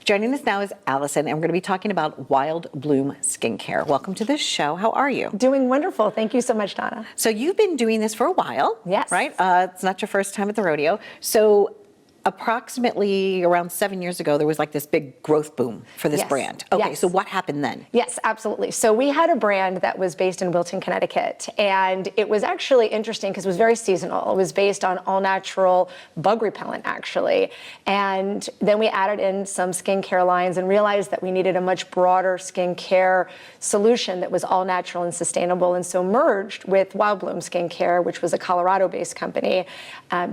Joining us now is Alison, and we're going to be talking about WildBloom Skincare. Welcome to the show. How are you? Doing wonderful. Thank you so much, Donna. So you've been doing this for a while, yes, right? It's not your first time at the rodeo. So approximately around 7 years ago, there was like this big growth boom for this brand. Okay, yes. So what happened then? Yes, absolutely. So we had a brand that was based in Wilton, Connecticut, and it was actually interesting because it was very seasonal. It was based on all-natural bug repellent, actually. And then we added in some skincare lines and realized that we needed a much broader skincare solution that was all-natural and sustainable, and so merged with WildBloom Skincare, which was a Colorado-based company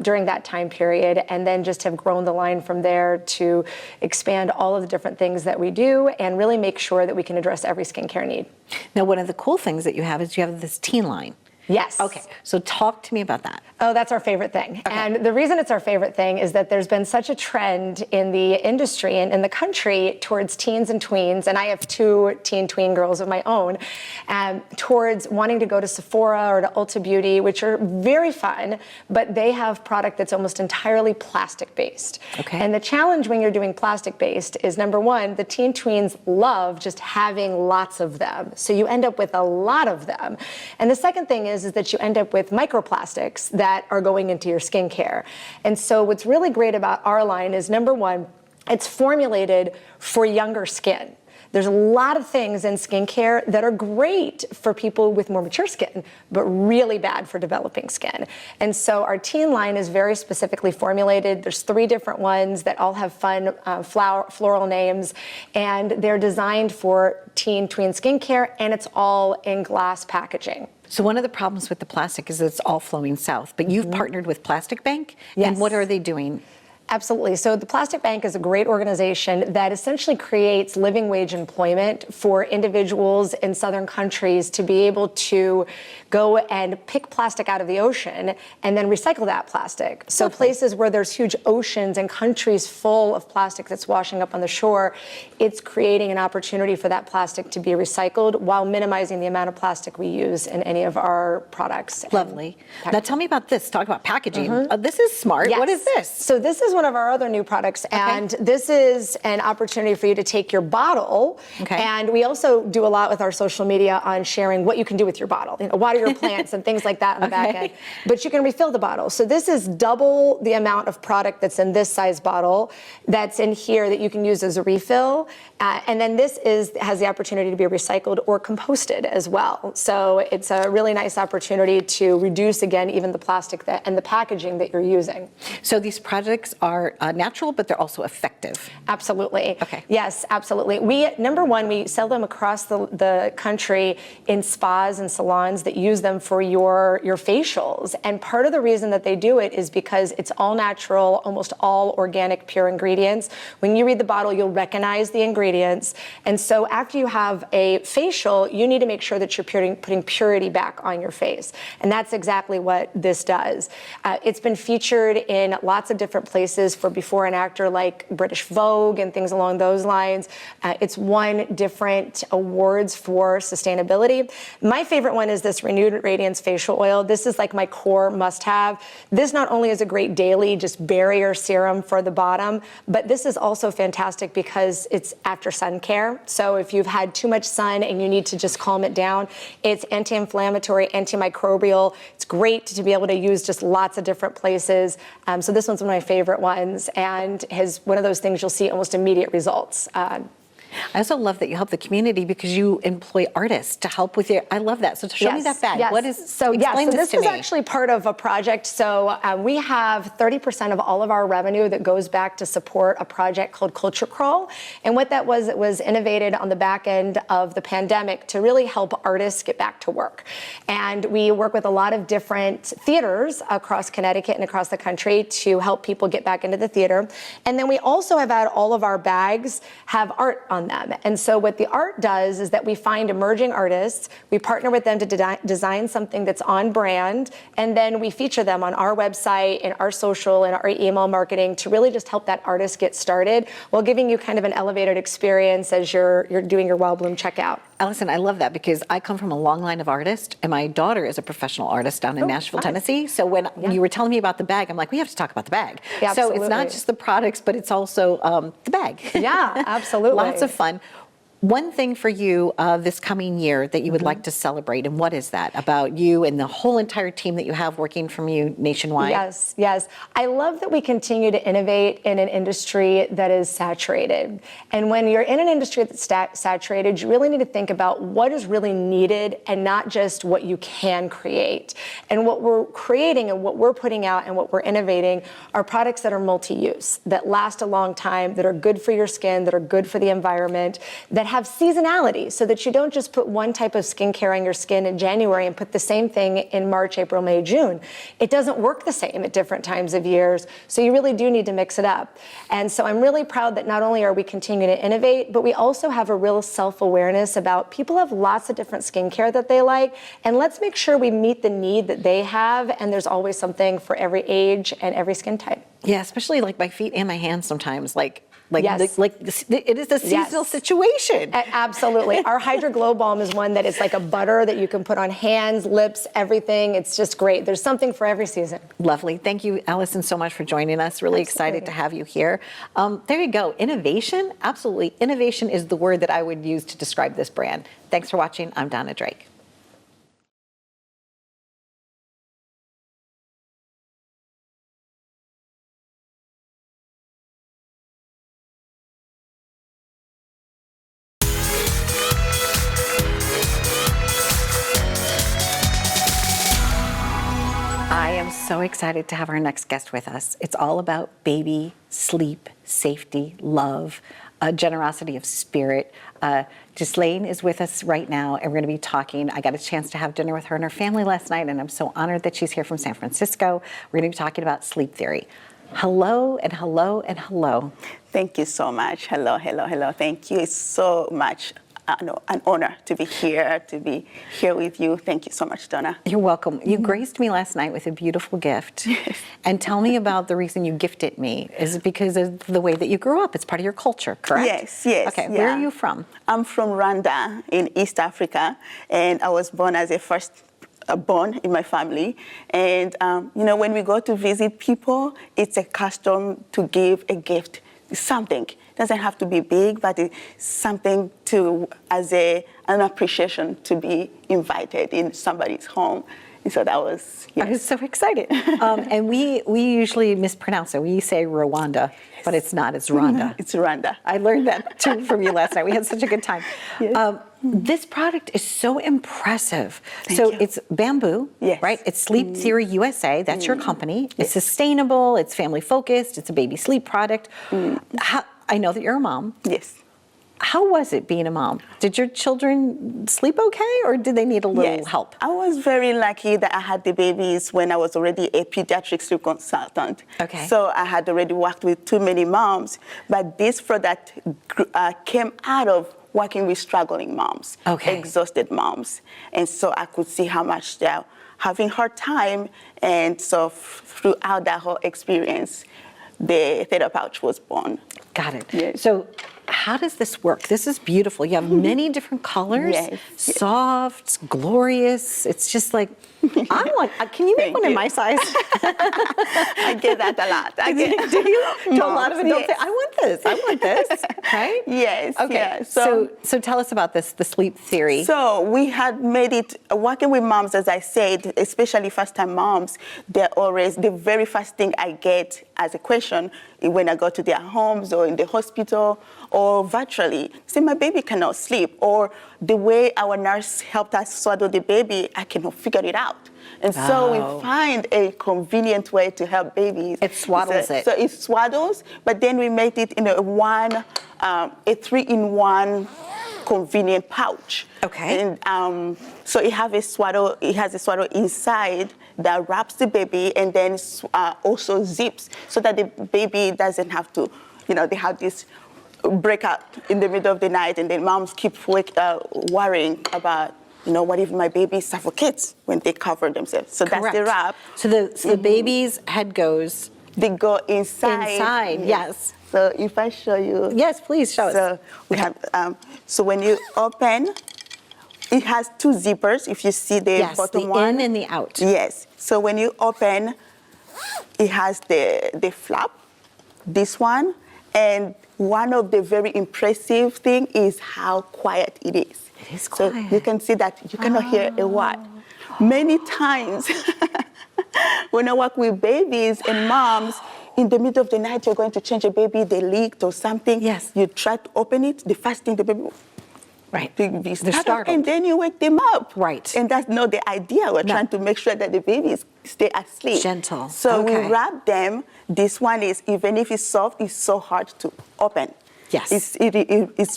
during that time period, and then just have grown the line from there to expand all of the different things that we do and really make sure that we can address every skincare need. Now, one of the cool things that you have is you have this teen line. Yes. Okay, so talk to me about that. Oh, that's our favorite thing. Okay. And the reason it's our favorite thing is that there's been such a trend in the industry and in the country towards teens and tweens, and I have two tween girls of my own, towards wanting to go to Sephora or to Ulta Beauty, which are very fun, but they have product that's almost entirely plastic-based. Okay. And the challenge when you're doing plastic-based is, number one, the teen tweens love just having lots of them. So you end up with a lot of them. And the second thing is that you end up with microplastics that are going into your skincare. And so what's really great about our line is, number one, it's formulated for younger skin. There's a lot of things in skincare that are great for people with more mature skin, but really bad for developing skin. And so our teen line is very specifically formulated. There's 3 different ones that all have fun floral names, and they're designed for teen, tween skincare, and it's all in glass packaging. So one of the problems with the plastic is it's all flowing south, but you've partnered with Plastic Bank, Yes. and what are they doing? Absolutely. So the Plastic Bank is a great organization that essentially creates living wage employment for individuals in southern countries to be able to go and pick plastic out of the ocean and then recycle that plastic. So places where there's huge oceans and countries full of plastic that's washing up on the shore, it's creating an opportunity for that plastic to be recycled while minimizing the amount of plastic we use in any of our products. Lovely. Now tell me about this. Talk about packaging. This is smart. Yes. What is this? So this is one of our other new products, and this is an opportunity for you to take your bottle, and we also do a lot with our social media on sharing what you can do with your bottle, water your plants and things like that on the back end, but you can refill the bottle. So this is double the amount of product that's in this size bottle that's in here that you can use as a refill, and then this has the opportunity to be recycled or composted as well. So it's a really nice opportunity to reduce, again, even the plastic and the packaging that you're using. So these products are natural, but they're also effective. Absolutely. Okay. Yes, absolutely. Number one, we sell them across the country in spas and salons that use them for your facials. And part of the reason that they do it is because it's all natural, almost all organic, pure ingredients. When you read the bottle, you'll recognize the ingredients. And so after you have a facial, you need to make sure that you're putting purity back on your face. And that's exactly what this does. It's been featured in lots of different places for before and after, like British Vogue and things along those lines. It's won different awards for sustainability. My favorite one is this Renewed Radiance Facial Oil. This is like my core must-have. This not only is a great daily just barrier serum for the bottom, but this is also fantastic because it's after sun care. So if you've had too much sun and you need to just calm it down, it's anti-inflammatory, antimicrobial. It's great to be able to use just lots of different places. So this one's one of my favorite ones, and is one of those things you'll see almost immediate results. I also love that you help the community because you employ artists to help with your. I love that. So show me that bag. Yes. What is? So explain so this to is me. actually part of a project. So we have 30% of all of our revenue that goes back to support a project called Culture Crawl. And what that was, it was innovated on the back end of the pandemic to really help artists get back to work. And we work with a lot of different theaters across Connecticut and across the country to help people get back into the theater. And then we also have had all of our bags have art on them. And so what the art does is that we find emerging artists, we partner with them to design something that's on brand, and then we feature them on our website and our social and our email marketing to really just help that artist get started while giving you kind of an elevated experience as you're doing your WildBloom checkout. Alison, I love that because I come from a long line of artists, and my daughter is a professional artist down in Nashville, nice. Tennessee. So when you were telling me about the bag, I'm like, we have to talk about the bag. Yeah, so it's not absolutely. just the products, but it's also the bag. Yeah, absolutely. Lots of fun. One thing for you this coming year that you would like to celebrate, and what is that about you and the whole entire team that you have working from you nationwide? Yes, yes. I love that we continue to innovate in an industry that is saturated. And when you're in an industry that's saturated, you really need to think about what is really needed and not just what you can create. And what we're creating and what we're putting out and what we're innovating are products that are multi-use, that last a long time, that are good for your skin, that are good for the environment, that have seasonality so that you don't just put one type of skincare on your skin in January and put the same thing in March, April, May, June. It doesn't work the same at different times of years, so you really do need to mix it up. And so I'm really proud that not only are we continuing to innovate, but we also have a real self-awareness about people have lots of different skincare that they like, and let's make sure we meet the need that they have, and there's always something for every age and every skin type. Yeah, especially like my feet and my hands sometimes. Yes. It is a seasonal situation. Absolutely. Our Hydra Glow Balm is one that is like a butter that you can put on hands, lips, everything. It's just great. There's something for every season. Lovely. Thank you, Alison, so much for joining us. Really excited to have you here. There you go. Innovation. Absolutely. Innovation is the word that I would use to describe this brand. Thanks for watching. I'm Donna Drake. I am so excited to have our next guest with us. It's all about baby, sleep, safety, love, generosity of spirit. Ghislaine is with us right now, and we're going to be talking. I got a chance to have dinner with her and her family last night, and I'm so honored that she's here from San Francisco. We're going to be talking about sleep theory. Hello, and hello, and hello. Thank you so much. Hello, hello, hello. Thank you. It's so much an honor to be here with you. Thank you so much, Donna. You're welcome. You graced me last night with a beautiful gift. And tell me about the reason you gifted me. Is it because of the way that you grew up? It's part of your culture, correct? Yes, yes. Okay, yeah. where are you from? I'm from Rwanda in East Africa, and I was born as a first born in my family. And, when we go to visit people, it's a custom to give a gift, something. It doesn't have to be big, but it's something as an appreciation to be invited in somebody's home. And so that was, yes. I was so excited. And we usually mispronounce it. We say Rwanda, but it's not. It's Rwanda. It's Rwanda. I learned that too from you last night. We had such a good time. Yes. This product is so impressive. Thank so you. it's bamboo, Yes. right? It's Sleep Theory USA. That's your company. It's sustainable. It's family focused. It's a baby sleep product. I know that you're a mom. Yes. How was it being a mom? Did your children sleep okay, or did they need a little help? I was very lucky that I had the babies when I was already a pediatric sleep consultant. Okay. So I had already worked with too many moms, but this product came out of working with struggling moms, exhausted moms. And so I could see how much they're having hard time. And so throughout that whole experience, the theta pouch was born. Got it. Yes. So how does this work? This is beautiful. You have many different colors, Yes. soft, glorious. It's just like, can you make Thank one in you. my size? I get that a lot. Do you? Do a lot of Moms, adults say, yes. I want this, I want this, right? Yes. Okay, Yeah. so tell us about this, the sleep theory. So we had made it, working with moms, as I said, especially first-time moms, they're always, the very first thing I get as a question when I go to their homes or in the hospital or virtually, say, my baby cannot sleep, or the way our nurse helped us swaddle the baby, I cannot figure it out. And so we find a convenient way to help babies. It swaddles it. So it swaddles, but then we made it in a 3-in-1 convenient pouch. Okay. And so it has a swaddle inside that wraps the baby and then also zips so that the baby doesn't have to, they have this breakout in the middle of the night, and then moms keep worrying about, what if my baby suffocates when they cover themselves? So Correct. That's the wrap. So the baby's head goes They go inside. inside, yes. So if I show you. Yes, please show us. So we have, so when you open It has two zippers, if you see the Yes, bottom the one. in and the out. Yes. So when you open, it has the flap, this one. And one of the very impressive thing is how quiet it is. It is So quiet. you can see that you cannot hear a word. Many times when I work with babies and moms, in the middle of the night, you're going to change a baby, they leaked or something. Yes. You try to open it, the first thing the baby Right. be They're startled, startled. and then you wake them up. Right. And that's not the idea. We're No. trying to make sure that the babies stay asleep. Gentle. So Okay. we wrap them. This one is, even if it's soft, it's so hard to open. Yes. It's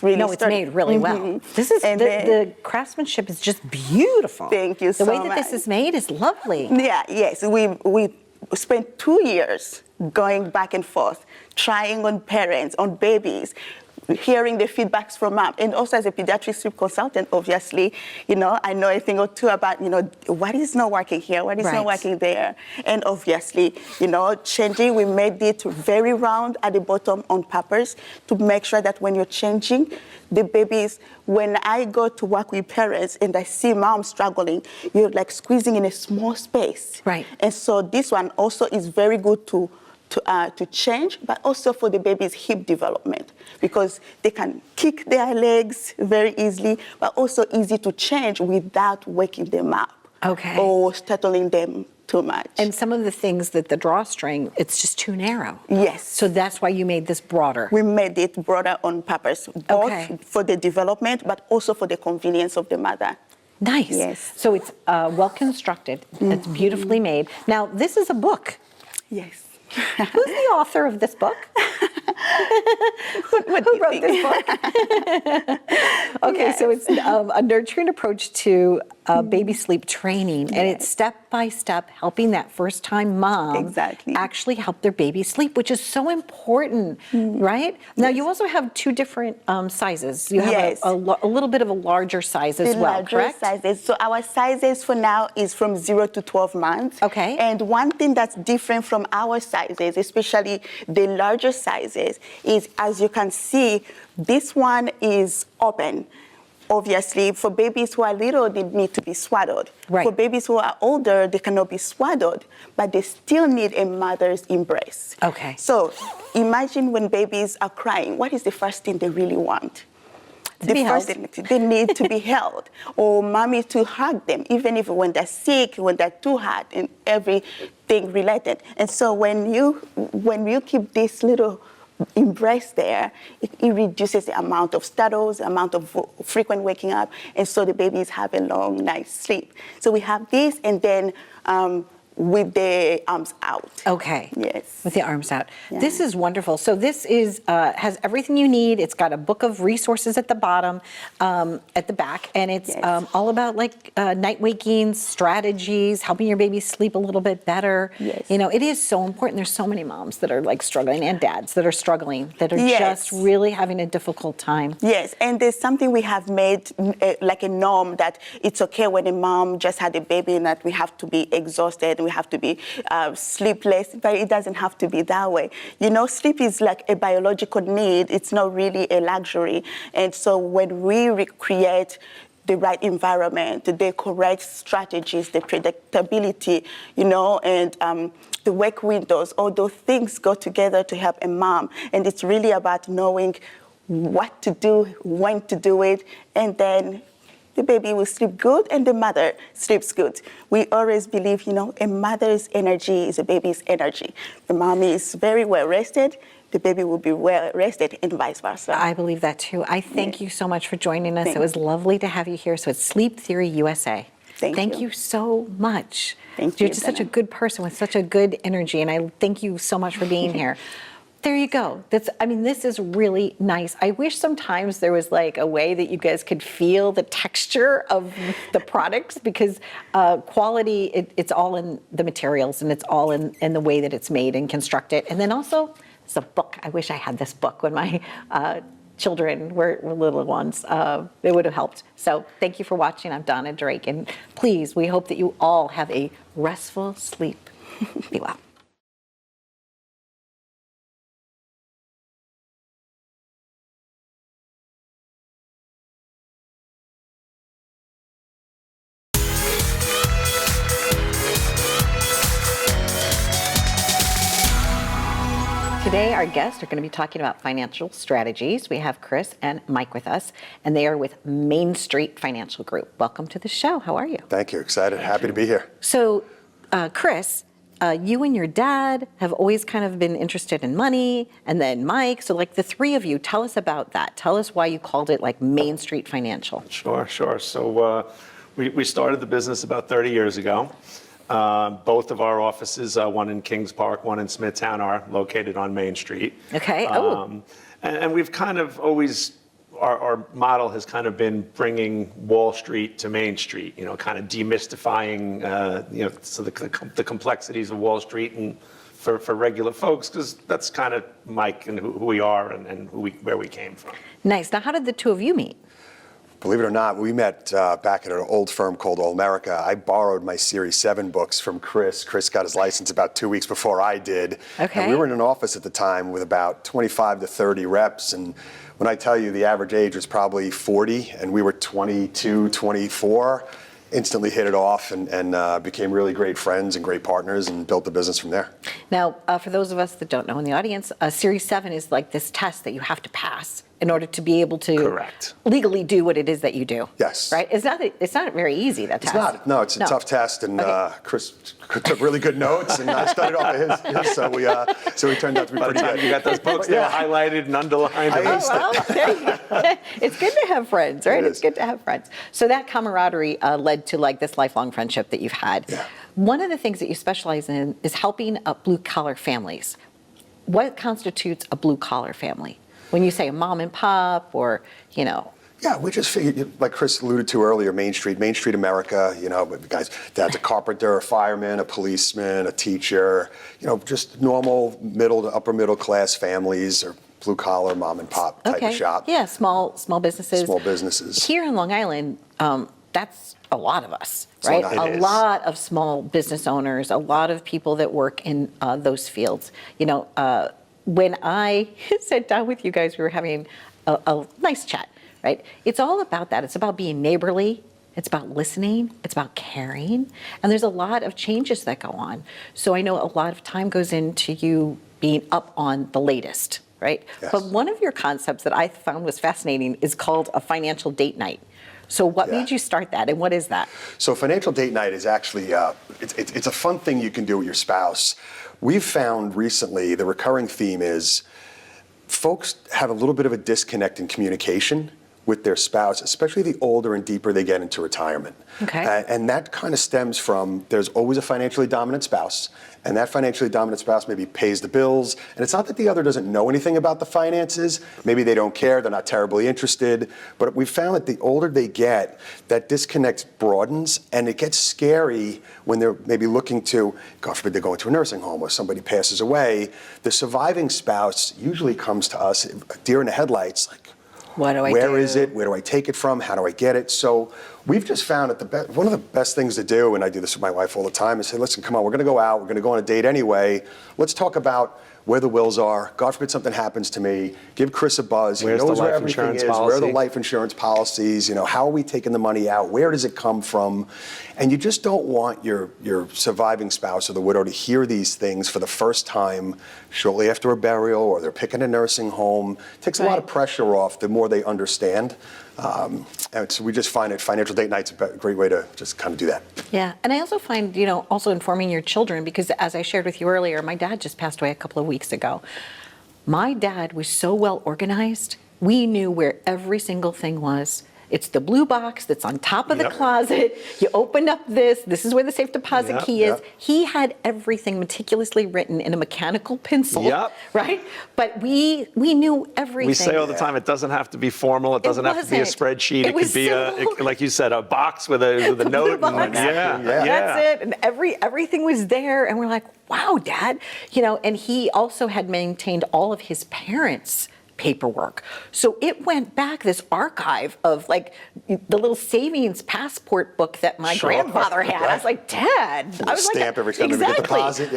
really No, it's sturdy. made really well. Mhm. This is And the craftsmanship is just beautiful. Thank you The so way that this much. is made is lovely. Yeah, yes. We spent 2 years going back and forth, trying on parents, on babies, hearing the feedbacks from mom. And also as a pediatric sleep consultant, obviously, I know a thing or two about, what is not working here, what is Right. not working there. And obviously, changing, we made it very round at the bottom on purpose to make sure that when you're changing the babies, when I go to work with parents and I see moms struggling, you're like squeezing in a small space. Right. And so this one also is very good to change, but also for the baby's hip development, because they can kick their legs very easily, but also easy to change without waking them up. Okay. Or startling them too much. And some of the things that the drawstring, it's just too narrow. Yes. So that's why you made this broader. We made it broader on purpose, both Okay. for the development, but also for the convenience of the mother. Nice. Yes. So it's well constructed. It's beautifully made. Now, this is a book. Yes. Who's the author of this book? What do Who you wrote think? this book? Okay, so it's a nurturing approach to baby sleep training, and it's step by step helping that first time mom Exactly. actually help their baby sleep, which is so important, right? Now, you also have two different sizes. You have Yes. a little bit of a larger size as The well, larger correct? sizes. So our sizes for now is from 0 to 12 months. Okay. And one thing that's different from our sizes, especially the larger sizes, is as you can see, this one is open. Obviously, for babies who are little, they need to be swaddled. Right. For babies who are older, they cannot be swaddled, but they still need a mother's embrace. Okay. So imagine when babies are crying, what is the first thing they really want? To be held. Thing, they need to be held, or mommy to hug them, even if when they're sick, when they're too hot, and everything related. And so when you keep this little embrace there, it reduces the amount of startles, the amount of frequent waking up, and so the babies have a long night's sleep. So we have this, and then with the arms out. Okay. Yes. With the arms out. Yeah. This is wonderful. So this is has everything you need. It's got a book of resources at the bottom, at the back, and it's Yes. all about like night waking strategies, helping your baby sleep a little bit better. Yes. It is so important. There's so many moms that are like struggling, and dads that are struggling, that are Yes. just really having a difficult time. Yes, and there's something we have made like a norm that it's okay when a mom just had a baby and that we have to be exhausted, we have to be sleepless, but it doesn't have to be that way. Sleep is like a biological need. It's not really a luxury. And so when we create the right environment, the correct strategies, the predictability, and the wake windows, all those things go together to help a mom. And it's really about knowing what to do, when to do it, and then the baby will sleep good and the mother sleeps good. We always believe, a mother's energy is a baby's energy. The mommy is very well rested, the baby will be well rested, and vice versa. I believe that too. I thank you so much for joining us. It was lovely to have you here. So it's Sleep Theory USA. Thank you. you so much. Thank You're you, just such a Donna. good person with such a good energy, and I thank you so much for being here. There you go. This is really nice. I wish sometimes there was like a way that you guys could feel the texture of the products, because quality, it's all in the materials, and it's all in the way that it's made and constructed. And then also, it's a book. I wish I had this book when my children were little ones. It would have helped. So thank you for watching. I'm Donna Drake, and please, we hope that you all have a restful sleep. Be well. Today, our guests are going to be talking about financial strategies. We have Chris and Mike with us, and they are with Main Street Financial Group. Welcome to the show. How are you? Thank you. Excited. Happy to be here. So, Chris, you and your dad have always kind of been interested in money, and then Mike. So, like the three of you, tell us about that. Tell us why you called it like Main Street Financial. Sure. So we started the business about 30 years ago. Both of our offices, one in Kings Park, one in Smithtown, are located on Main Street. Okay. And we've kind of always, our model has kind of been bringing Wall Street to Main Street, kind of demystifying, so the complexities of Wall Street and for regular folks, because that's kind of Mike and who we are and where we came from. Nice. Now, how did the two of you meet? Believe it or not, we met back at an old firm called All America. I borrowed my Series 7 books from Chris. Chris got his license about 2 weeks before I did. Okay. And we were in an office at the time with about 25 to 30 reps. And when I tell you the average age was probably 40, and we were 22, 24, instantly hit it off and became really great friends and great partners and built the business from there. Now, for those of us that don't know in the audience, Series 7 is like this test that you have to pass in order to be able to Correct. legally do what it is that you do. Yes. Right? It's not very easy, that test. It's not. No, it's a tough test, and Chris took really good notes, and I studied off of his, so we turned out to be pretty good. You got those books, they were highlighted and underlined. Well, there you go. It's good to have friends, right? It's good to have friends. So that camaraderie led to like this lifelong friendship that you've had. Yeah. One of the things that you specialize in is helping blue-collar families. What constitutes a blue-collar family? When you say a mom and pop or, Yeah, we just figured, like Chris alluded to earlier, Main Street America, guys, dad's a carpenter, a fireman, a policeman, a teacher, just normal middle to upper middle class families or blue collar mom and pop type of shop. Yeah, small businesses. Small businesses. Here in Long Island, that's a lot of us, right? A lot of small business owners, a lot of people that work in those fields. When I sat down with you guys, we were having a nice chat, right? It's all about that. It's about being neighborly. It's about listening. It's about caring. And there's a lot of changes that go on. So I know a lot of time goes into you being up on the latest, right? Yes. But one of your concepts that I found was fascinating is called a financial date night. So what made you start that, and what is that? So financial date night is actually, it's a fun thing you can do with your spouse. We've found recently the recurring theme is folks have a little bit of a disconnect in communication with their spouse, especially the older and deeper they get into retirement. Okay. And that kind of stems from there's always a financially dominant spouse, and that financially dominant spouse maybe pays the bills, and it's not that the other doesn't know anything about the finances, maybe they don't care, they're not terribly interested, but we've found that the older they get, that disconnect broadens, and it gets scary when they're maybe looking to, God forbid, they go into a nursing home or somebody passes away. The surviving spouse usually comes to us, deer in the headlights, like, what do I do? Where is it? Where do I take it from? How do I get it? So we've just found that one of the best things to do, and I do this with my wife all the time, is say, listen, come on, we're going to go out. We're going to go on a date anyway. Let's talk about where the wills are. God forbid something happens to me. Give Chris a buzz. Where's he knows the where life everything insurance is. policy? Where are the life insurance policies? How are we taking the money out? Where does it come from? And you just don't want your surviving spouse or the widow to hear these things for the first time shortly after a burial, or they're picking a nursing home. It takes a lot of pressure off the more they understand. And so we just find it financial date night's a great way to just kind of do that. Yeah, and I also find, also informing your children, because as I shared with you earlier, my dad just passed away a couple of weeks ago. My dad was so well organized. We knew where every single thing was. It's the blue box that's on top of the closet. You open up this is where the safe deposit key is. He had everything meticulously written in a mechanical pencil, right? But we knew everything. We say all the time, it doesn't have to be formal. It doesn't have to be a spreadsheet. It could be like you said, a box with a note. That's it. And everything was there. And we're like, wow, Dad. And he also had maintained all of his parents' paperwork. So it went back, this archive of like the little savings passport book that my grandfather had. I was like, Dad, I was stamp like, every time they make a deposit.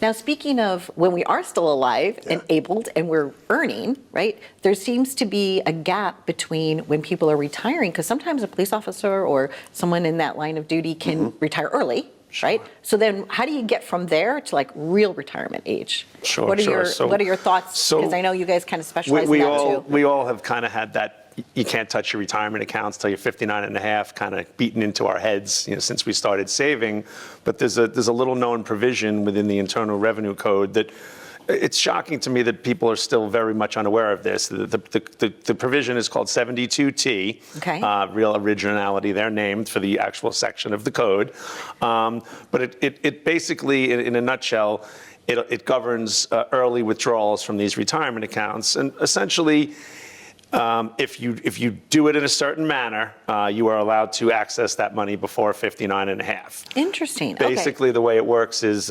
Now speaking of when we are still alive and able and we're earning, right? There seems to be a gap between when people are retiring, because sometimes a police officer or someone in that line of duty can retire early. right? So then how do you get from there to like real retirement age? Sure, What are sure. what are your thoughts? So Because I know you guys kind of specialize we in that all, too. We all have kind of had that you can't touch your retirement accounts till you're 59 and a half kind of beaten into our heads, since we started saving. But there's a little known provision within the Internal Revenue Code that it's shocking to me that people are still very much unaware of this. The provision is called 72T. Okay. Real originality there, named for the actual section of the code. But it basically, in a nutshell, it governs early withdrawals from these retirement accounts. And essentially, if you do it in a certain manner, you are allowed to access that money before 59 and a half. Interesting. Okay. Basically, the way it works is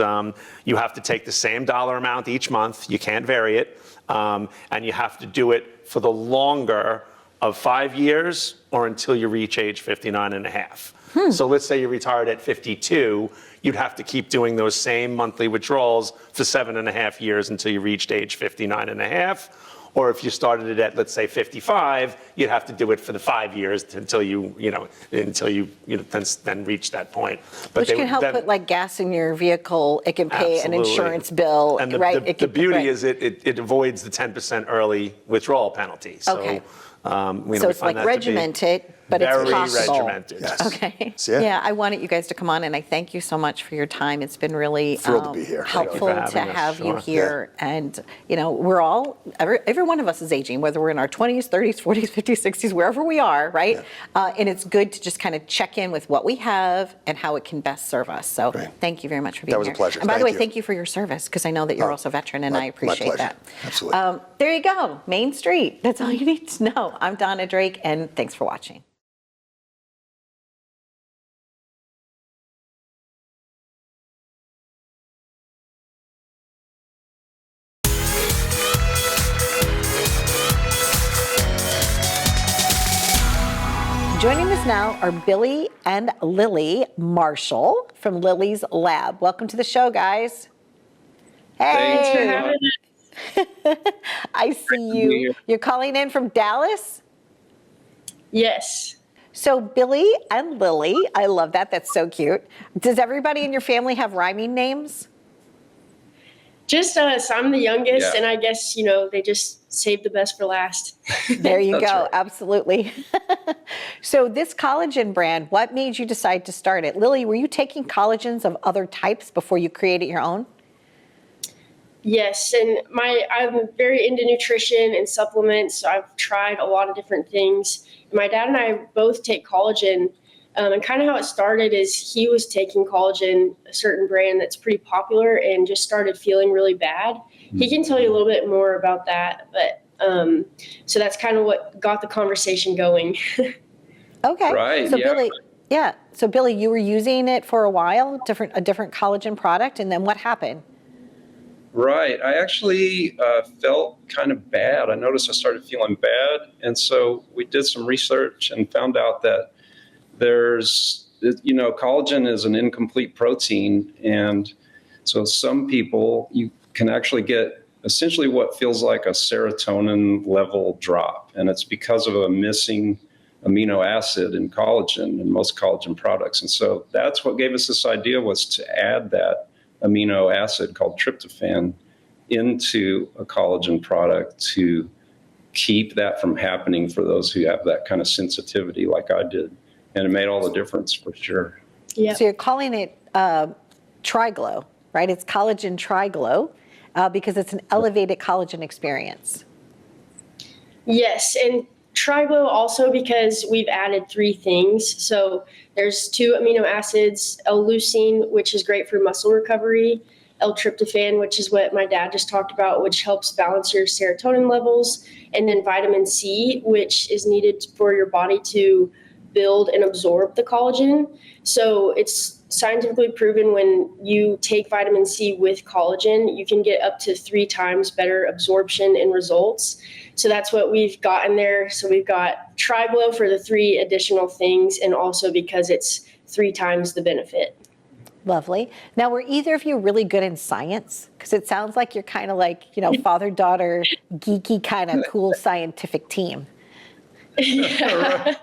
you have to take the same dollar amount each month. You can't vary it. And you have to do it for the longer of 5 years or until you reach age 59 and a half. So let's say you're retired at 52. You'd have to keep doing those same monthly withdrawals for 7.5 years until you reached age 59 and a half. Or if you started it at, let's say, 55, you'd have to do it for the 5 years until you then reach that point. Which can help put like gas in your vehicle. It can pay an insurance bill, and right? The beauty is it avoids the 10% early withdrawal penalty. So, Okay. So it's like regimented, but it's very possible. regimented. Yes. Okay. Yeah. Yeah, I wanted you guys to come on, and I thank you so much for your time. It's been really Thrilled to be here. Thank you helpful for to having us. have you Sure. here. And we're all every one of us is aging, whether we're in our 20s, 30s, 40s, 50s, 60s, wherever we are, right? And it's good to just kind of check in with what we have and how it can best serve us. So Great. thank you very much for being That was a here. pleasure. And by the Thank way, you. thank you for your service, because I know that you're also a veteran, and I appreciate pleasure. that. Absolutely. There you go, Main Street. That's all you need to know. I'm Donna Drake, and thanks for watching. Joining us now are Billy and Lily Marshall from Lily's Lab. Welcome to the show, guys. Thanks for Hey, having us. I see you. You're calling in from Dallas? Yes. So Billy and Lily, I love that. That's so cute. Does everybody in your family have rhyming names? Just us. I'm the youngest, Yeah. and I guess, they just saved the best for last. There you That's go. right. Absolutely. So this collagen brand, what made you decide to start it? Lily, were you taking collagens of other types before you created your own? Yes, and I'm very into nutrition and supplements. So I've tried a lot of different things. My dad and I both take collagen. And kind of how it started is he was taking collagen, a certain brand that's pretty popular, and just started feeling really bad. He can tell you a little bit more about that, but so that's kind of what got the conversation going. Okay. Right, So yeah. Billy, So Billy, you were using it for a while, a different collagen product, and then what happened? Right. I actually felt kind of bad. I noticed I started feeling bad. And so we did some research and found out that collagen is an incomplete protein. And so some people, you can actually get essentially what feels like a serotonin level drop. And it's because of a missing amino acid in collagen in most collagen products. And so that's what gave us this idea, was to add that amino acid called tryptophan into a collagen product to keep that from happening for those who have that kind of sensitivity like I did. And it made all the difference for sure. Yeah. So you're calling it Triglow, right? It's collagen Triglow because it's an elevated collagen experience. Yes, and Triglow also because we've added 3 things. So there's 2 amino acids, L-leucine, which is great for muscle recovery, L-tryptophan, which is what my dad just talked about, which helps balance your serotonin levels, and then vitamin C, which is needed for your body to build and absorb the collagen. So it's scientifically proven when you take vitamin C with collagen, you can get up to 3 times better absorption and results. So that's what we've got in there. So we've got Triglow for the 3 additional things, and also because it's 3 times the benefit. Lovely. Now, were either of you really good in science? Because it sounds like you're kind of like, father-daughter, geeky kind of cool scientific team. Yeah.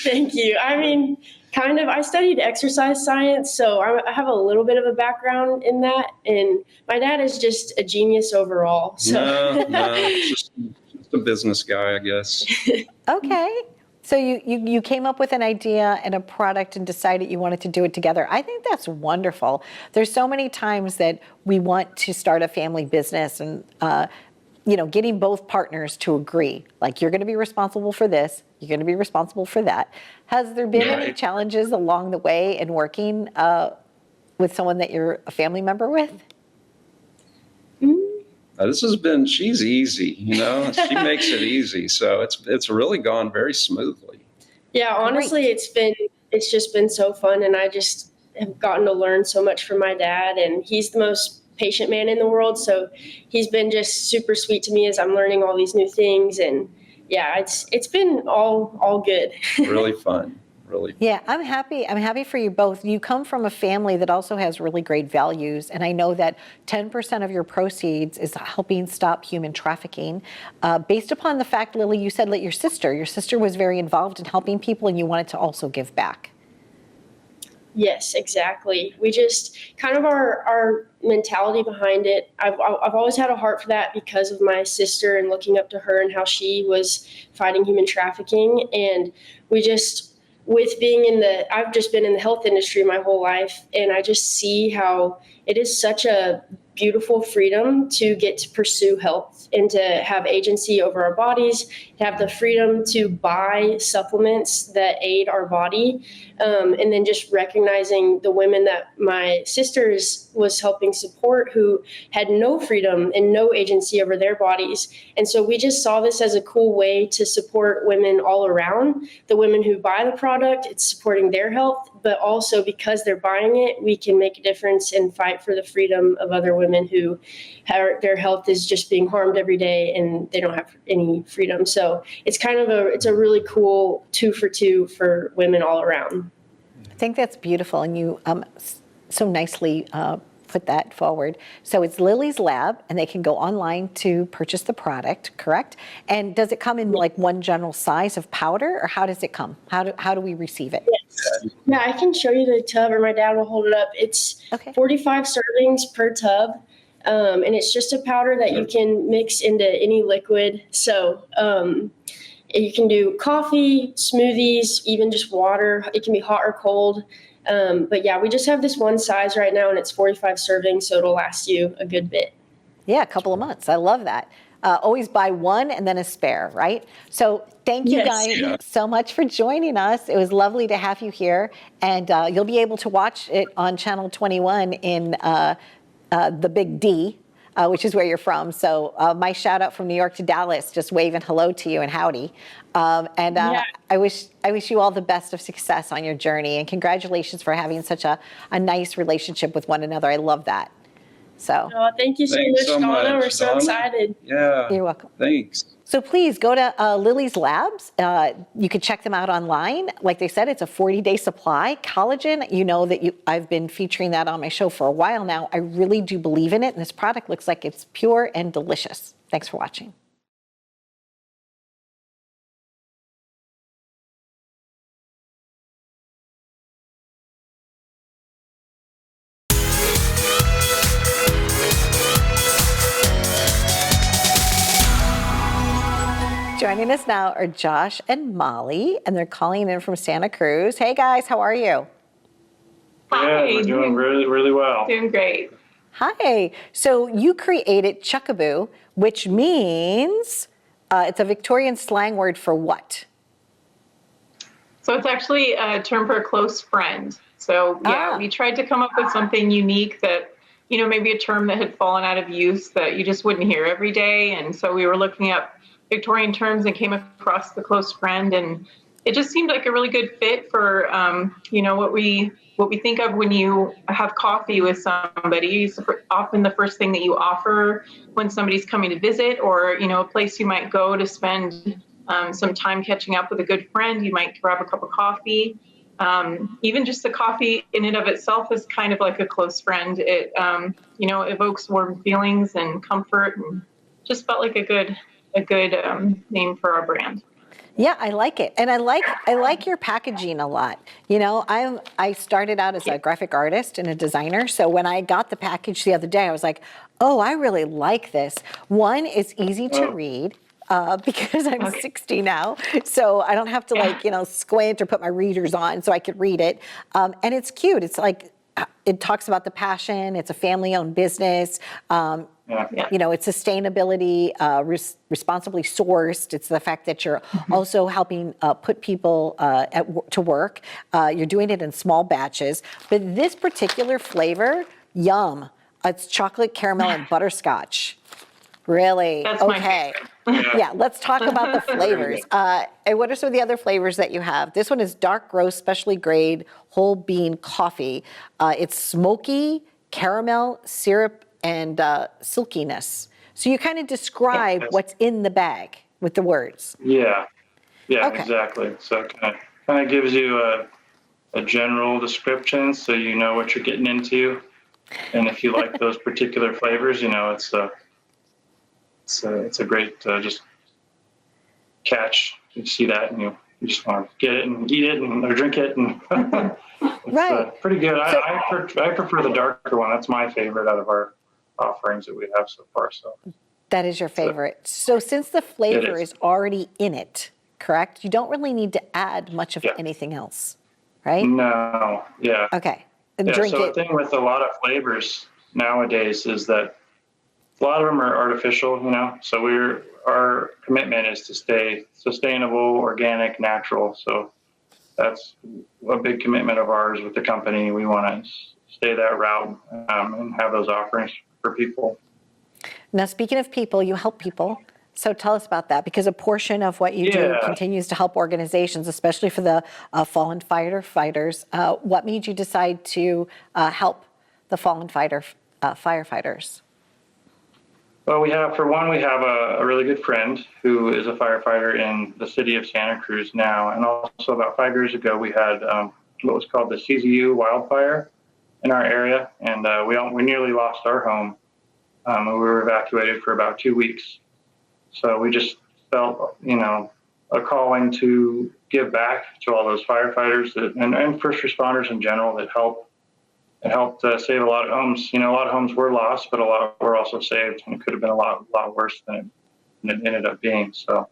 Thank you. I mean, Kind of. I studied exercise science, so I have a little bit of a background in that. And my dad is just a genius overall. So. No, just a business guy, I guess. Okay. So you came up with an idea and a product and decided you wanted to do it together. I think that's wonderful. There's so many times that we want to start a family business and, getting both partners to agree, like you're going to be responsible for this, you're going to be responsible for that. Has there been any challenges along the way in working with someone that you're a family member with? She's easy, she makes it easy. So it's really gone very smoothly. Yeah, honestly, it's just been so fun. And I just have gotten to learn so much from my dad, and he's the most patient man in the world. So he's been just super sweet to me as I'm learning all these new things. And yeah, it's been all good. Really fun. Really. Yeah, I'm happy for you both. You come from a family that also has really great values, and I know that 10% of your proceeds is helping stop human trafficking. Based upon the fact, Lily, you said that your sister was very involved in helping people, and you wanted to also give back. Yes, exactly. We just kind of our mentality behind it. I've always had a heart for that because of my sister and looking up to her and how she was fighting human trafficking. And we just, with being I've just been in the health industry my whole life, and I just see how it is such a beautiful freedom to get to pursue health and to have agency over our bodies, to have the freedom to buy supplements that aid our body. And then just recognizing the women that my sisters was helping support who had no freedom and no agency over their bodies. And so we just saw this as a cool way to support women all around. The women who buy the product, it's supporting their health, but also because they're buying it, we can make a difference and fight for the freedom of other women who their health is just being harmed every day and they don't have any freedom. So it's kind of it's a really cool 2 for 2 for women all around. I think that's beautiful, and you so nicely put that forward. So it's Lily's Lab, and they can go online to purchase the product, correct? And does it come in like one general size of powder, or how does it come? How do we receive it? Yes. Yeah, I can show you the tub, or my dad will hold it up. It's 45 servings per tub, and it's just a powder that you can mix into any liquid. So you can do coffee, smoothies, even just water. It can be hot or cold. But yeah, we just have this one size right now, and it's 45 servings, so it'll last you a good bit. Yeah, a couple of months. I love that. Always buy one and then a spare, right? So thank you guys so much for joining us. It was lovely to have you here, and you'll be able to watch it on Channel 21 in the Big D, which is where you're from. So my shout out from New York to Dallas, just waving hello to you and howdy. I wish you all the best of success on your journey, and congratulations for having such a nice relationship with one another. I love that. So thank you so much, Donna. We're so excited. Yeah. You're welcome. Thanks. So please go to Lily's Labs. You can check them out online. Like they said, it's a 40-day supply. Collagen, you know that I've been featuring that on my show for a while now. I really do believe in it, and this product looks like it's pure and delicious. Thanks for watching. Joining us now are Josh and Molly, and they're calling in from Santa Cruz. Hey guys, how are you? Hi. Yeah, we're doing really, really well. Doing great. Hi. So you created Chuckaboo, which means it's a Victorian slang word for what? So it's actually a term for a close friend. So yeah, we tried to come up with something unique that, maybe a term that had fallen out of use that you just wouldn't hear every day. And so we were looking up Victorian terms and came across the close friend, and it just seemed like a really good fit for what we think of when you have coffee with somebody. It's often the first thing that you offer when somebody's coming to visit, or a place you might go to spend some time catching up with a good friend. You might grab a cup of coffee. Even just the coffee in and of itself is kind of like a close friend. It evokes warm feelings and comfort, and just felt like a good name for our brand. Yeah, I like it, and I like your packaging a lot. You know, I started out as a graphic artist and a designer, so when I got the package the other day, I was like, oh, I really like this. One, it's easy to read. Because I'm 60 now, so I don't have to squint or put my readers on, so I could read it. And it's cute. It's like it talks about the passion. It's a family-owned business. You know, it's sustainability, responsibly sourced. It's the fact that you're also helping put people to work. You're doing it in small batches. But this particular flavor, yum. It's chocolate, caramel, and butterscotch. Really? That's my okay. favorite. Yeah, let's talk about the flavors. And what are some of the other flavors that you have? This one is dark roast, specially grade, whole bean coffee. It's smoky, caramel, syrup, and silkiness. So you kind of describe what's in the bag with the words. Yeah, Okay. exactly. So it kind of gives you a general description so you know what you're getting into. And if you like those particular flavors, you know, it's a great just catch. You see that and you just want to get it and eat it or drink it. And it's pretty good. I prefer the darker one. That's my favorite out of our offerings that we have so far. So That is your favorite. So since the flavor is already in it, correct? You don't really need to add much of anything else, right? No, yeah. Okay. And Yeah, drink so it. the thing with a lot of flavors nowadays is that a lot of them are artificial, you know. So our commitment is to stay sustainable, organic, natural. So that's a big commitment of ours with the company. We want to stay that route and have those offerings for people. Now, speaking of people, you help people. So tell us about that, because a portion of what you do continues to help organizations, especially for the fallen firefighters. What made you decide to help the fallen firefighters? Well, we have a really good friend who is a firefighter in the city of Santa Cruz now. And also about 5 years ago, we had what was called the CZU wildfire in our area. And we nearly lost our home. We were evacuated for about 2 weeks. So we just felt, you know, a calling to give back to all those firefighters and first responders in general that helped save a lot of homes. You know, a lot of homes were lost, but a lot were also saved, and it could have been a lot worse than it ended up being. So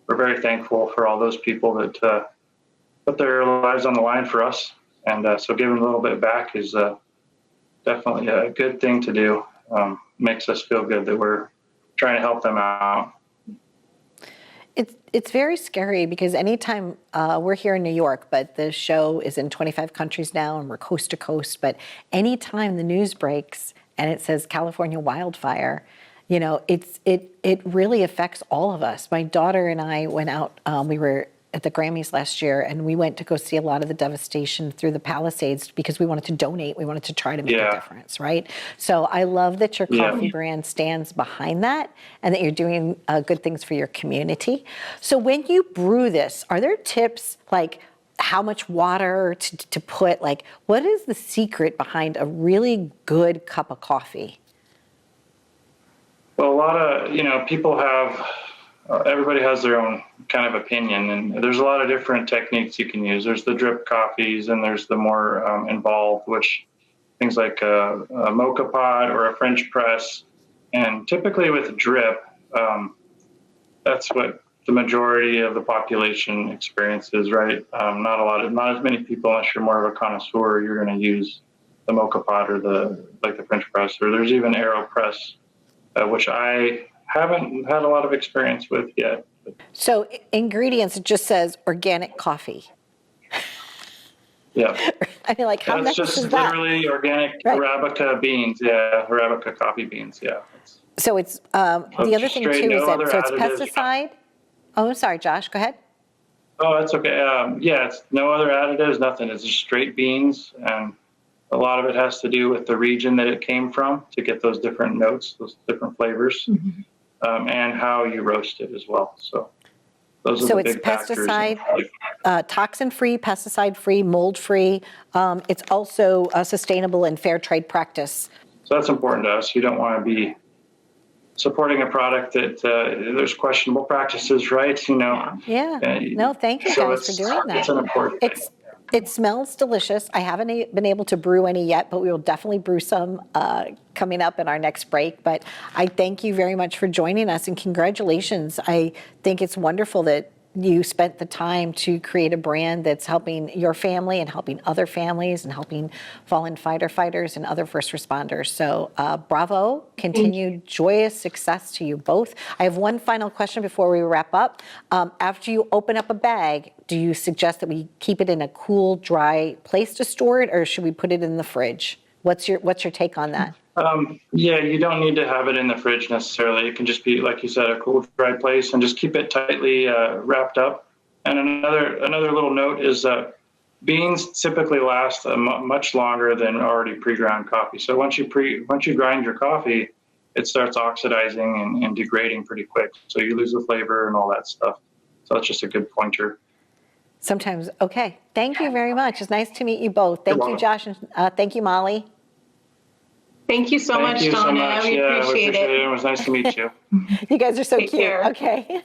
we're very thankful for all those people that put their lives on the line for us. And so giving a little bit back is definitely a good thing to do. Makes us feel good that we're trying to help them out. It's very scary because anytime we're here in New York, but the show is in 25 countries now and we're coast to coast, but anytime the news breaks and it says California wildfire, you know, it really affects all of us. My daughter and I went out, we were at the Grammys last year, and we went to go see a lot of the devastation through the Palisades because we wanted to donate. We wanted to try to make a difference, right? So I love that your coffee brand stands behind that and that you're doing good things for your community. So when you brew this, are there tips like how much water to put? Like, what is the secret behind a really good cup of coffee? Well, a lot of, you know, people have... everybody has their own kind of opinion, and there's a lot of different techniques you can use. There's the drip coffees, and there's the more involved, which things like a mocha pot or a French press. And typically with drip, that's what the majority of the population experiences, right? Not as many people, unless you're more of a connoisseur, you're going to use the mocha pot or the French press, or there's even AeroPress, which I haven't had a lot of experience with yet. So ingredients, it just says organic coffee. Yeah. I mean, like, how That's nice just is that? literally organic Arabica beans. Yeah, Arabica coffee beans. Yeah. So it's the other thing too is that so it's pesticide. Oh, sorry, Josh. Go ahead. Oh, that's okay. Yeah, it's no other additives, nothing. It's just straight beans, and a lot of it has to do with the region that it came from to get those different notes, those different flavors. Mm-hmm. And how you roast it as well. So those are the big factors. So it's pesticide, toxin-free, pesticide-free, mold-free. It's also sustainable and fair trade practice. So that's important to us. You don't want to be supporting a product that there's questionable practices, right? Yeah. No, thank you so guys for doing that. It's an important thing. It smells delicious. I haven't been able to brew any yet, but we will definitely brew some coming up in our next break. But I thank you very much for joining us, and congratulations. I think it's wonderful that you spent the time to create a brand that's helping your family and helping other families and helping fallen firefighters and other first responders. So bravo, continued joyous success to you both. I have one final question before we wrap up. After you open up a bag, do you suggest that we keep it in a cool, dry place to store it, or should we put it in the fridge? What's your take on that? Yeah, you don't need to have it in the fridge necessarily. It can just be, like you said, a cool, dry place, and just keep it tightly wrapped up. And another little note is that beans typically last much longer than already pre-ground coffee. So once you grind your coffee, it starts oxidizing and degrading pretty quick. So you lose the flavor and all that stuff. So that's just a good pointer. Sometimes, okay. Thank you very much. It's nice to meet you both. Thank you, Josh, and thank you, Molly. Thank you so much, Donna. We appreciate it. It was nice to meet you. You guys are so Take cute. care. Okay.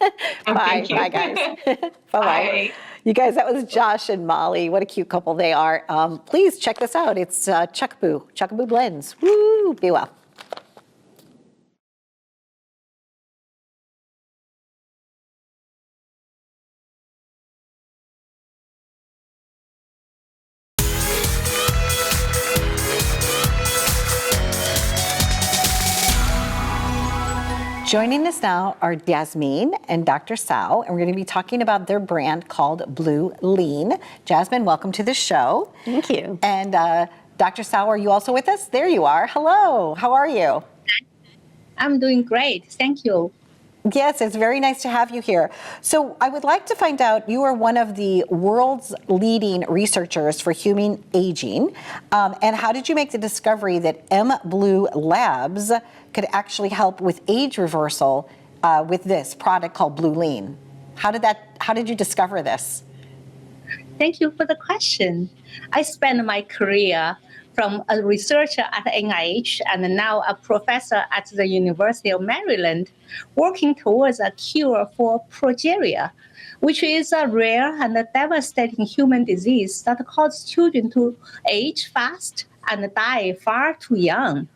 Oh, Bye. thank you. Bye, guys. Bye-bye. Bye. You guys, that was Josh and Molly. What a cute couple they are. Please check this out. It's Chuckaboo Blends. Woo! Be well. Joining us now are Jasmine and Dr. Cao, and we're going to be talking about their brand called Bluelene. Jasmine, welcome to the show. Thank you. And Dr. Cao, are you also with us? There you are. Hello. How are you? I'm doing great. Thank you. Yes, it's very nice to have you here. So I would like to find out, you are one of the world's leading researchers for human aging. And how did you make the discovery that Mblue Labs could actually help with age reversal with this product called Bluelene? How did you discover this? Thank you for the question. I spent my career from a researcher at NIH and now a professor at the University of Maryland, working towards a cure for progeria, which is a rare and a devastating human disease that causes children to age fast and die far too young.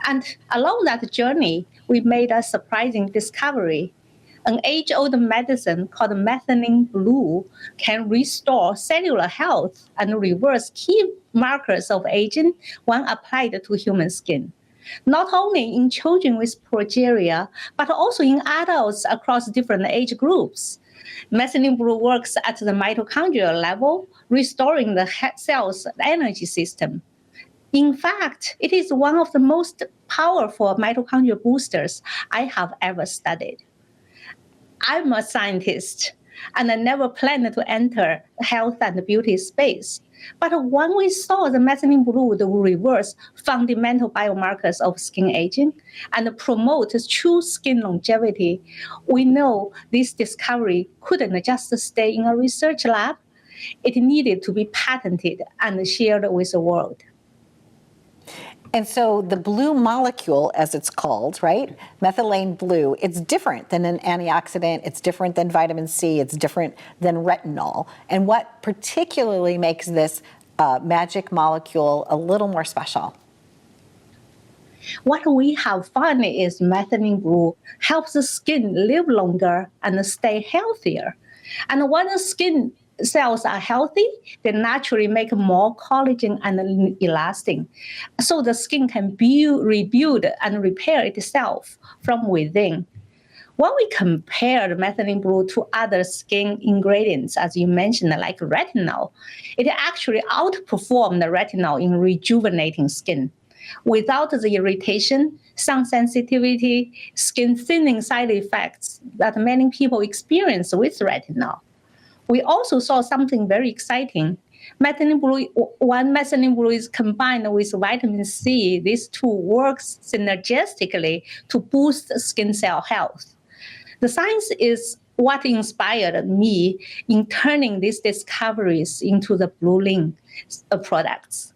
And along that journey, we made a surprising discovery. An age-old medicine called methylene blue can restore cellular health and reverse key markers of aging when applied to human skin. Not only in children with progeria, but also in adults across different age groups. Methylene blue works at the mitochondrial level, restoring the cell's energy system. In fact, it is one of the most powerful mitochondrial boosters I have ever studied. I'm a scientist, and I never planned to enter health and beauty space. But when we saw the methylene blue would reverse fundamental biomarkers of skin aging and promote true skin longevity, we know this discovery couldn't just stay in a research lab. It needed to be patented and shared with the world. And so the blue molecule, as it's called, right, methylene blue, it's different than an antioxidant, it's different than vitamin C, it's different than retinol. And what particularly makes this magic molecule a little more special? What we have found is methylene blue helps the skin live longer and stay healthier. And when the skin cells are healthy, they naturally make more collagen and elastin, so the skin can rebuild and repair itself from within. When we compare the methylene blue to other skin ingredients, as you mentioned, like retinol, it actually outperformed the retinol in rejuvenating skin. Without the irritation, sun sensitivity, skin thinning side effects that many people experience with retinol. We also saw something very exciting. Methylene blue, when methylene blue is combined with vitamin C, these two works synergistically to boost skin cell health. The science is what inspired me in turning these discoveries into the Bluelene products.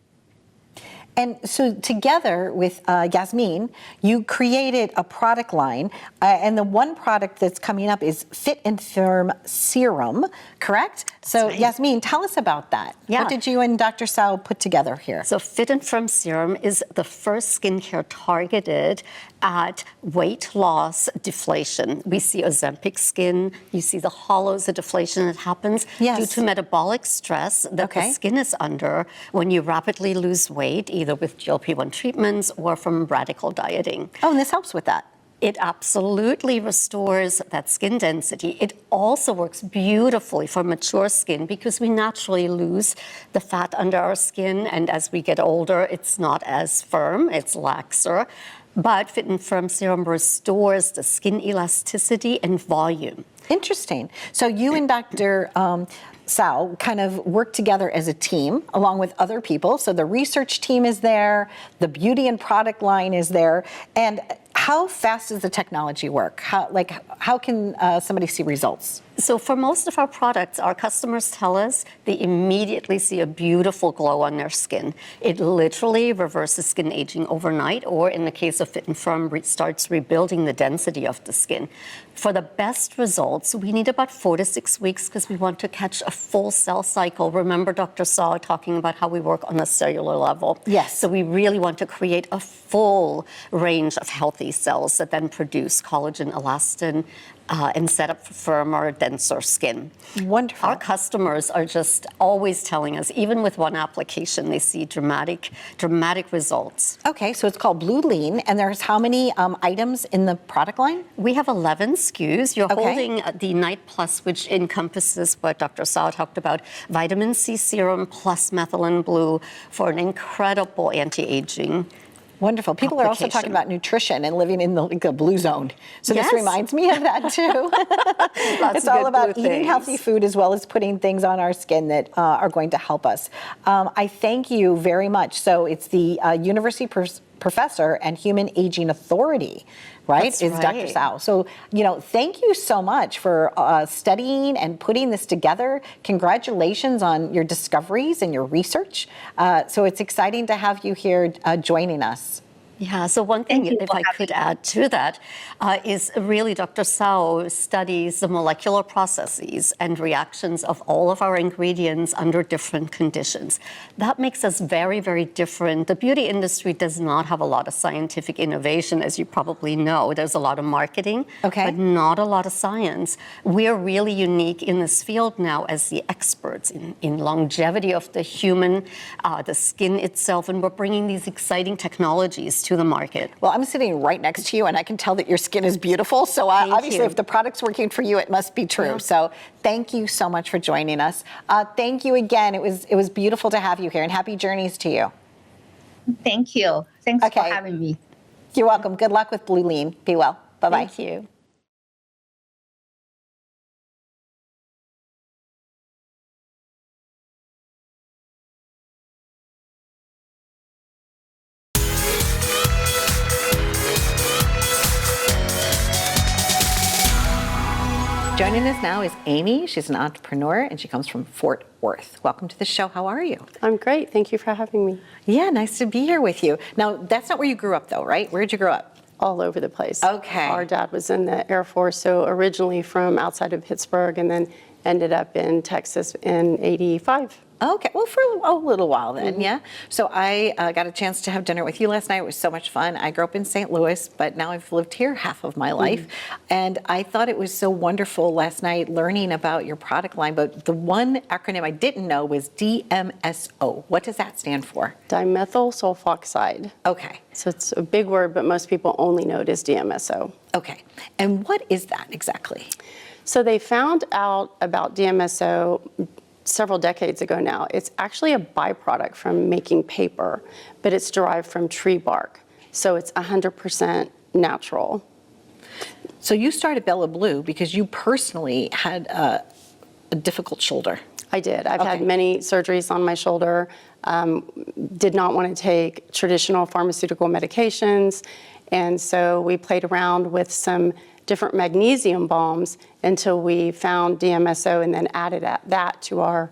And so together with Jasmine, you created a product line, and the one product that's coming up is Fit and Firm Serum, correct? So Jasmine, tell us about that. Yeah. What did you and Dr. Cao put together here? So Fit and Firm Serum is the first skincare targeted at weight loss deflation. We see Ozempic skin, you see the hollows, the deflation that happens due to metabolic stress that the skin is under when you rapidly lose weight, either with GLP-1 treatments or from radical dieting. Oh, and this helps with that. It absolutely restores that skin density. It also works beautifully for mature skin because we naturally lose the fat under our skin, and as we get older, it's not as firm, it's laxer. But Fit and Firm Serum restores the skin elasticity and volume. Interesting. So you and Dr. Cao kind of work together as a team along with other people. So the research team is there, the beauty and product line is there. And how fast does the technology work? How can somebody see results? So for most of our products, our customers tell us they immediately see a beautiful glow on their skin. It literally reverses skin aging overnight, or in the case of Fit and Firm, starts rebuilding the density of the skin. For the best results, we need about 4 to 6 weeks because we want to catch a full cell cycle. Remember Dr. Cao talking about how we work on the cellular level? Yes. So we really want to create a full range of healthy cells that then produce collagen, elastin, and set up for firmer, denser skin. Wonderful. Our customers are just always telling us, even with one application, they see dramatic results. Okay, so it's called Bluelene, and there's how many items in the product line? We have 11 SKUs. You're holding the Night Plus, which encompasses what Dr. Cao talked about, vitamin C serum plus methylene blue for an incredible anti-aging. Wonderful. People are also talking about nutrition and living in the blue zone. So this reminds me of that too. It's all about eating healthy food as well as putting things on our skin that are going to help us. I thank you very much. So it's the University Professor and Human Aging Authority, right? That's is Dr. Cao. So, thank you so much for studying and putting this together. Congratulations on your discoveries and your research. So it's exciting to have you here joining us. Yeah, so one thing, if I could add to that, is really Dr. Cao studies the molecular processes and reactions of all of our ingredients under different conditions. That makes us very, very different. The beauty industry does not have a lot of scientific innovation, as you probably know. There's a lot of marketing, but not a lot of science. We're really unique in this field now as the experts in longevity of the human, the skin itself, and we're bringing these exciting technologies to the market. Well, I'm sitting right next to you, and I can tell that your skin is beautiful. So obviously, if the product's working for you, it must be true. Yeah. So thank you so much for joining us. Thank you again. It was beautiful to have you here, and happy journeys to you. Thank you. Thanks for having me. You're welcome. Good luck with Bluelene. Be well. Bye-bye. Thank you. Joining us now is Amy. She's an entrepreneur, and she comes from Fort Worth. Welcome to the show. How are you? I'm great. Thank you for having me. Yeah, nice to be here with you. Now, that's not where you grew up, though, right? Where'd you grow up? All over the place. Okay. Our dad was in the Air Force, so originally from outside of Pittsburgh, and then ended up in Texas in '85. Okay, well, for a little while then, yeah. So I got a chance to have dinner with you last night. It was so much fun. I grew up in St. Louis, but now I've lived here half of my life. And I thought it was so wonderful last night learning about your product line. But the one acronym I didn't know was DMSO. What does that stand for? Dimethyl sulfoxide. Okay. So it's a big word, but most people only know it as DMSO. Okay. And what is that exactly? So they found out about DMSO several decades ago now. It's actually a byproduct from making paper, but it's derived from tree bark. So it's 100% natural. So you started Bella Bleu because you personally had a difficult shoulder. I did. I've had many surgeries on my shoulder, did not want to take traditional pharmaceutical medications, and so we played around with some different magnesium balms until we found DMSO and then added that to our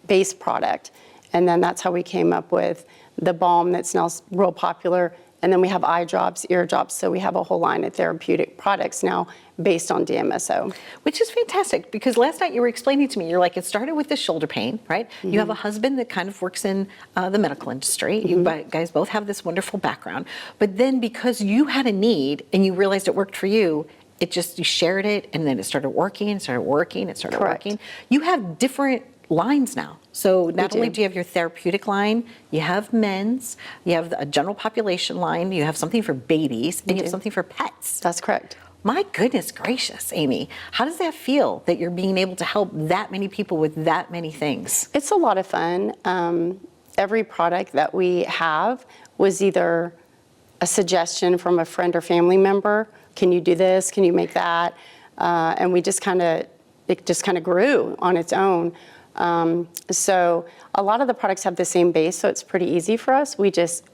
base product. And then that's how we came up with the balm that's now real popular. And then we have eye drops, ear drops. So we have a whole line of therapeutic products now based on DMSO. Which is fantastic, because last night you were explaining to me, you're like, it started with the shoulder pain, right? You have a husband that kind of works in the medical industry. You guys both have this wonderful background. But then because you had a need and you realized it worked for you, you shared it, and then it started working, it started working, it started working. You have different lines now. So not only do you have your therapeutic line, you have men's, you have a general population line, you have something for babies, and you have something for pets. That's correct. My goodness gracious, Amy, how does that feel that you're being able to help that many people with that many things? It's a lot of fun. Every product that we have was either a suggestion from a friend or family member. Can you do this? Can you make that? And it just kind of grew on its own. So a lot of the products have the same base, so it's pretty easy for us. We just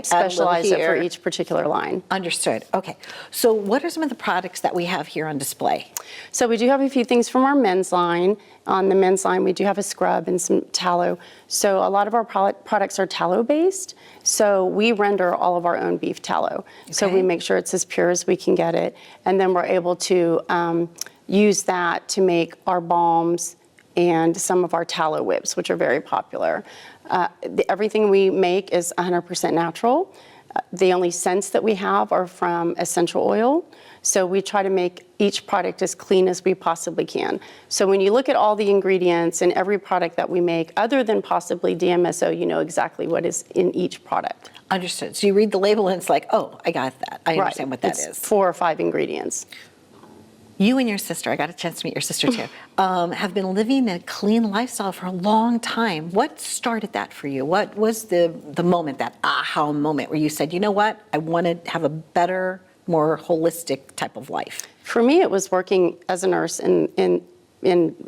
specialize it for each particular line. Understood. Okay. So what are some of the products that we have here on display? So we do have a few things from our men's line. On the men's line, we do have a scrub and some tallow. So a lot of our products are tallow-based. So we render all of our own beef tallow. So we make sure it's as pure as we can get it. And then we're able to use that to make our balms and some of our tallow whips, which are very popular. Everything we make is 100% natural. The only scents that we have are from essential oil. So we try to make each product as clean as we possibly can. So when you look at all the ingredients in every product that we make, other than possibly DMSO, you know exactly what is in each product. Understood. So you read the label and it's like, oh, I got that. I understand what that is. It's 4 or 5 ingredients. You and your sister, I got a chance to meet your sister too, have been living a clean lifestyle for a long time. What started that for you? What was the moment, that aha moment where you said, you know what, I want to have a better, more holistic type of life? For me, it was working as a nurse in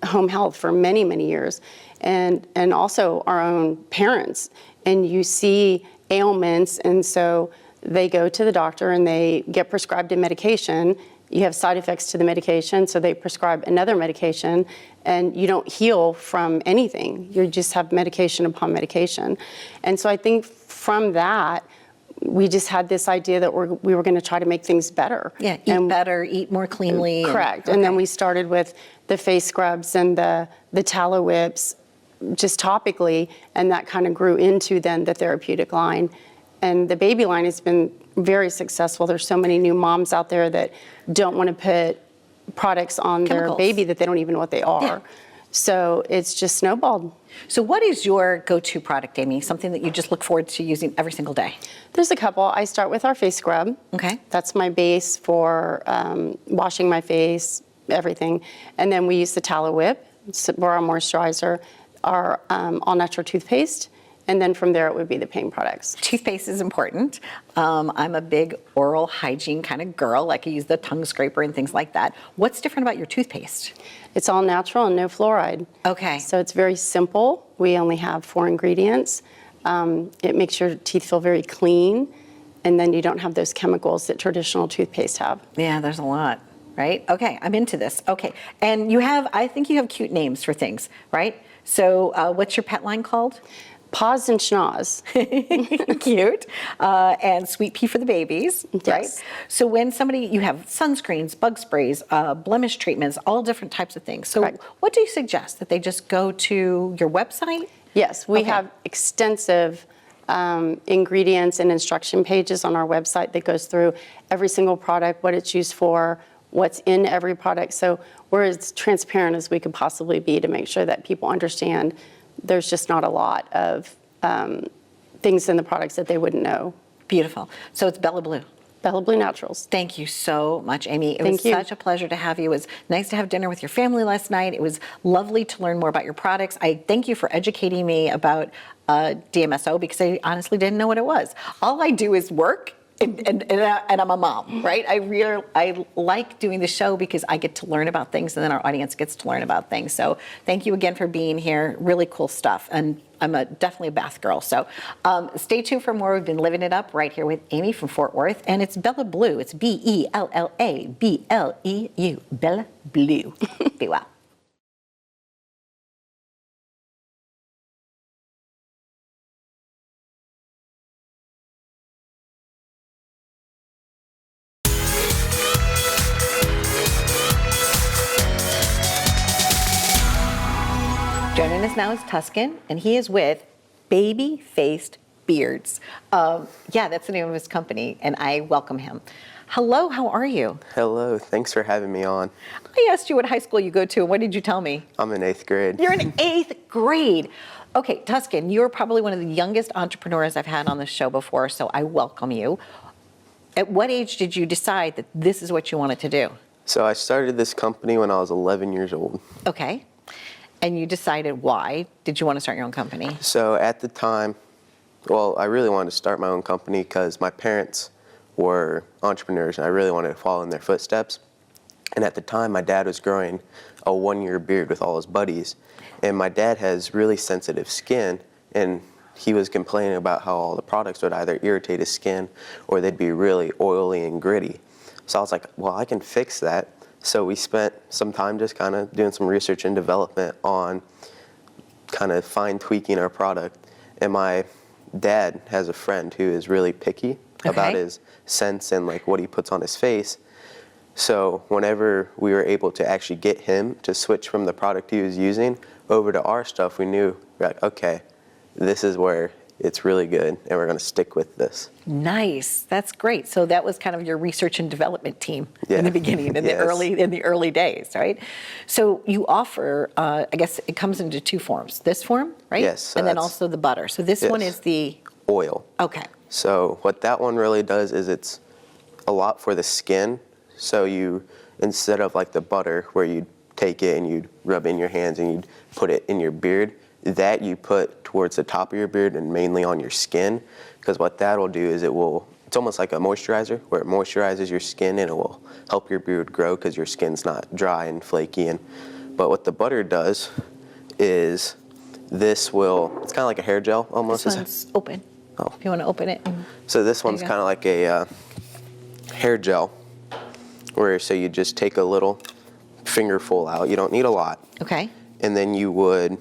home health for many, many years, and also our own parents. And you see ailments, and so they go to the doctor and they get prescribed a medication. You have side effects to the medication, so they prescribe another medication, and you don't heal from anything. You just have medication upon medication. And so I think from that, we just had this idea that we were going to try to make things better. Yeah, eat better, eat more cleanly. Correct. And then we started with the face scrubs and the tallow whips, just topically, and that kind of grew into then the therapeutic line. And the baby line has been very successful. There's so many new moms out there that don't want to put products on their baby that they don't even know what they are. Yeah. So it's just snowballed. So what is your go-to product, Amy? Something that you just look forward to using every single day? There's a couple. I start with our face scrub. Okay. That's my base for washing my face, everything. And then we use the tallow whip for our moisturizer, our all-natural toothpaste. And then from there, it would be the pain products. Toothpaste is important. I'm a big oral hygiene kind of girl. Like I use the tongue scraper and things like that. What's different about your toothpaste? It's all natural and no fluoride. Okay. So it's very simple. We only have 4 ingredients. It makes your teeth feel very clean. And then you don't have those chemicals that traditional toothpaste have. Yeah, there's a lot, right? Okay, I'm into this. Okay. And I think you have cute names for things, right? So what's your pet line called? Paws and schnoz. Cute. And Sweet Pea for the babies, yes. Right? So when you have sunscreens, bug sprays, blemish treatments, all different types of things. So Correct. What do you suggest? That they just go to your website? Yes, we have extensive ingredients and instruction pages on our website that goes through every single product, what it's used for, what's in every product. So we're as transparent as we could possibly be to make sure that people understand there's just not a lot of things in the products that they wouldn't know. Beautiful. So it's Bella Bleu. Bella Bleu Naturals. Thank you so much, Amy. It was such a pleasure to have you. It was nice to have dinner with your family last night. It was lovely to learn more about your products. I thank you for educating me about DMSO, because I honestly didn't know what it was. All I do is work. And I'm a mom, right? I like doing the show because I get to learn about things, and then our audience gets to learn about things. So thank you again for being here. Really cool stuff. And I'm definitely a bath girl. So stay tuned for more. We've been living it up right here with Amy from Fort Worth. And it's Bella Bleu. It's BELLABLEU. Bella Bleu. Be well. us now is Tuscan, and he is with Baby-Faced Beards. Yeah, that's the name of his company, and I welcome him. Hello, how are you? Hello, thanks for having me on. I asked you what high school you go to, and what did you tell me? I'm in 8th grade. You're in 8th grade. Okay, Tuscan, you're probably one of the youngest entrepreneurs I've had on the show before, so I welcome you. At what age did you decide that this is what you wanted to do? So I started this company when I was 11 years old. Okay. And you decided why did you want to start your own company? So at the time, well, I really wanted to start my own company because my parents were entrepreneurs and I really wanted to follow in their footsteps. And at the time, my dad was growing a 1-year beard with all his buddies. And my dad has really sensitive skin, and he was complaining about how all the products would either irritate his skin or they'd be really oily and gritty. So I was like, well, I can fix that. So we spent some time just kind of doing some research and development on kind of fine tweaking our product. And my dad has a friend who is really picky about his scents and like what he puts on his face. So whenever we were able to actually get him to switch from the product he was using over to our stuff, we knew, like, okay, this is where it's really good and we're going to stick with this. Nice. That's great. So that was kind of your research and development team in the beginning, in the early days, right? So you offer, I guess it comes into two forms. This form, right? Yes. So and then also the butter. So this one is the oil. Okay. So what that one really does is it's a lot for the skin. So you, instead of like the butter where you'd take it and you'd rub it in your hands and you'd put it in your beard, that you put towards the top of your beard and mainly on your skin, because what that'll do is it's almost like a moisturizer where it moisturizes your skin and it will help your beard grow because your skin's not dry and flaky. But what the butter does is it's kind of like a hair gel almost. This one's open. Oh. If you want to open it. So this one's kind of like a hair gel where so you just take a little fingerful out. You don't need a lot. Okay. And then you would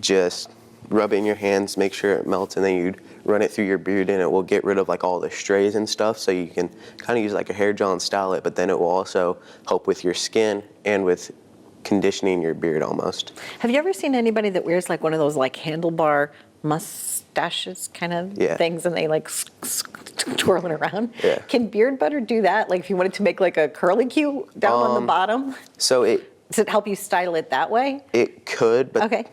just rub it in your hands, make sure it melts, and then you'd run it through your beard and it will get rid of like all the strays and stuff. So you can kind of use like a hair gel and style it, but then it will also help with your skin and with conditioning your beard almost. Have you ever seen anybody that wears like one of those like handlebar mustaches kind of things and they like twirl it around? Yeah. Can beard butter do that? Like if you wanted to make like a curly Q down on the bottom? So does it help you style it that way? It could, but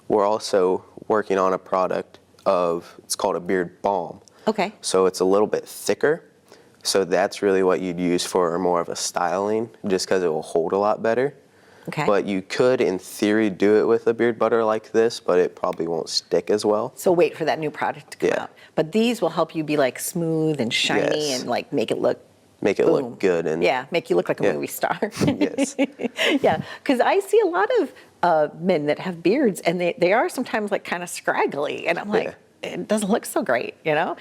we're also working on a product it's called a beard balm. Okay. So it's a little bit thicker. So that's really what you'd use for more of a styling, just because it will hold a lot better. Okay. But you could, in theory, do it with a beard butter like this, but it probably won't stick as well. So wait for that new product to come out. But these will help you be like smooth and shiny and like make it look look good and make you look like a movie star. Yes. Yeah, because I see a lot of men that have beards and they are sometimes like kind of scraggly, and I'm like, it doesn't look so great, you know?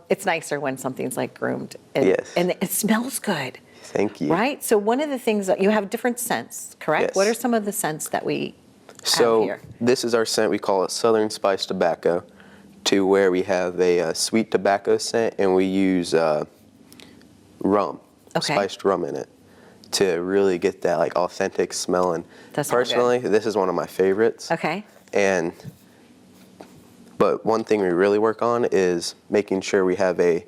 It's nicer when something's like groomed and it smells good. Thank you. Right? So one of the things that you have different scents, correct? Yes. What are some of the scents that we have here? This is our scent. We call it Southern Spice Tobacco, to where we have a sweet tobacco scent and we use rum, spiced rum in it to really get that like authentic smell. And personally, this is one of my favorites. Okay. But one thing we really work on is making sure we have a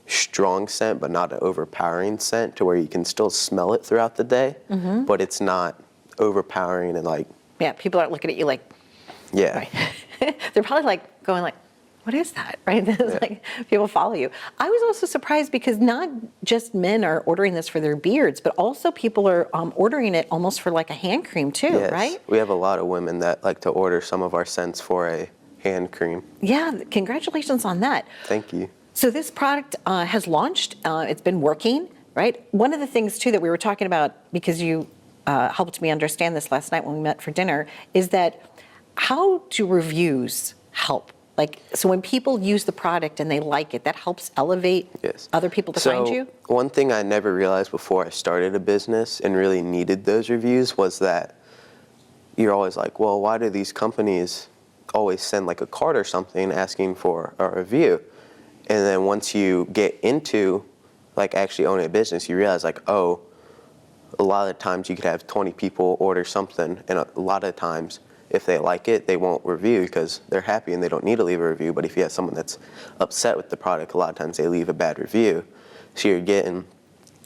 strong scent, but not an overpowering scent to where you can still smell it throughout the day, but it's not overpowering and like. Yeah, people aren't looking at you like. Yeah. Right. They're probably like going like, what is that, right? Like people follow you. I was also surprised because not just men are ordering this for their beards, but also people are ordering it almost for like a hand cream too, right? We have a lot of women that like to order some of our scents for a hand cream. Yeah, congratulations on that. Thank you. So this product has launched. It's been working, right? One of the things too that we were talking about, because you helped me understand this last night when we met for dinner, is that how do reviews help? Like, so when people use the product and they like it, that helps elevate other people to find you? One thing I never realized before I started a business and really needed those reviews was that you're always like, well, why do these companies always send like a card or something asking for a review? And then once you get into like actually owning a business, you realize like, oh, a lot of times you could have 20 people order something, and a lot of times if they like it, they won't review because they're happy and they don't need to leave a review. But if you have someone that's upset with the product, a lot of times they leave a bad review.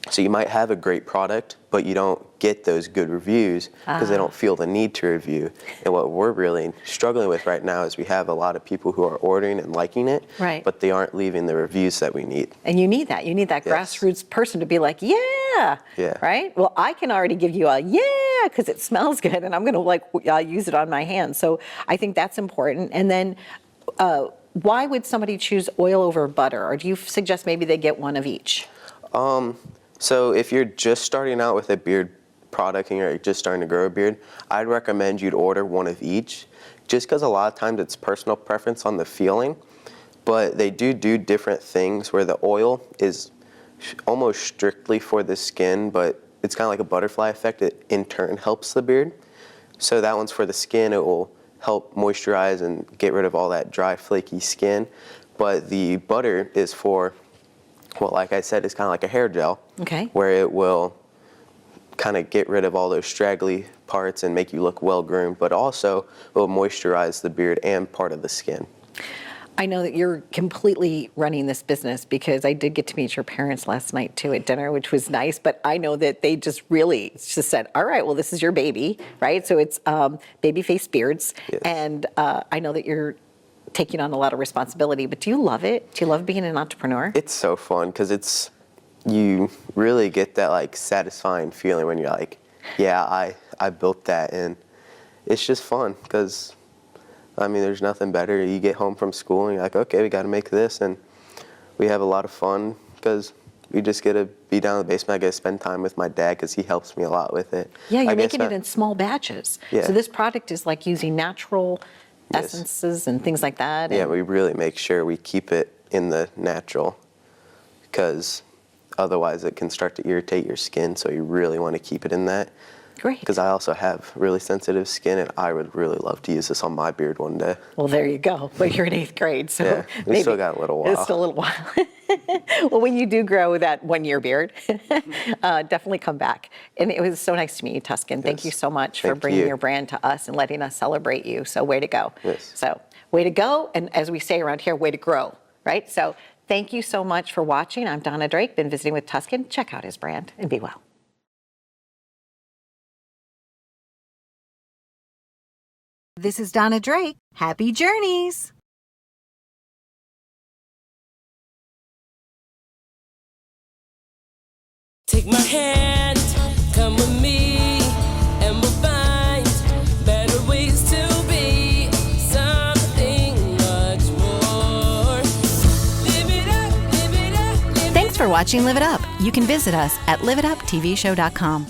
So you might have a great product, but you don't get those good reviews because they don't feel the need to review. And what we're really struggling with right now is we have a lot of people who are ordering and liking it, but they aren't leaving the reviews that we need. And you need that. You need that grassroots person to be like, yeah, right? Well, I can already give you a yeah because it smells good and I'm going to use it on my hands. So I think that's important. And then why would somebody choose oil over butter? Or do you suggest maybe they get one of each? So if you're just starting out with a beard product and you're just starting to grow a beard, I'd recommend you'd order one of each, just because a lot of times it's personal preference on the feeling, but they do different things where the oil is almost strictly for the skin, but it's kind of like a butterfly effect. It in turn helps the beard. So that one's for the skin. It will help moisturize and get rid of all that dry, flaky skin. But the butter is for, well, like I said, it's kind of like a hair gel, where it will kind of get rid of all those straggly parts and make you look well-groomed, but also will moisturize the beard and part of the skin. I know that you're completely running this business because I did get to meet your parents last night too at dinner, which was nice, but I know that they just said, all right, well, this is your baby, right? So it's baby face beards. And I know that you're taking on a lot of responsibility, but do you love it? Do you love being an entrepreneur? It's so fun because you really get that like satisfying feeling when you're like, yeah, I built that, and it's just fun because I mean, there's nothing better. You get home from school and you're like, okay, we got to make this, and we have a lot of fun because we just get to be down in the basement. I get to spend time with my dad because he helps me a lot with it. Yeah, you're making it in small batches. Yeah. So this product is like using natural essences and things like that. Yeah, we really make sure we keep it in the natural because otherwise it can start to irritate your skin, so you really want to keep it in that. Great. Because I also have really sensitive skin, and I would really love to use this on my beard one day. Well, there you go. But you're in 8th grade, so yeah, we still got a little while. It's still a little while. Well, when you do grow that 1-year beard, definitely come back. And it was so nice to meet you, Tuscan. Thank you so much for bringing your brand to us and letting us celebrate you. So way to go. Yes. So way to go, and as we say around here, way to grow, right? So thank you so much for watching. I'm Donna Drake, been visiting with Tuscan. Check out his brand and be well. This is Donna Drake. Happy journeys! Take my hand, come with me, and we'll find better ways to be something much more. Live it up, live it up, live it up. Thanks for watching Live It Up. You can visit us at liveituptvshow.com.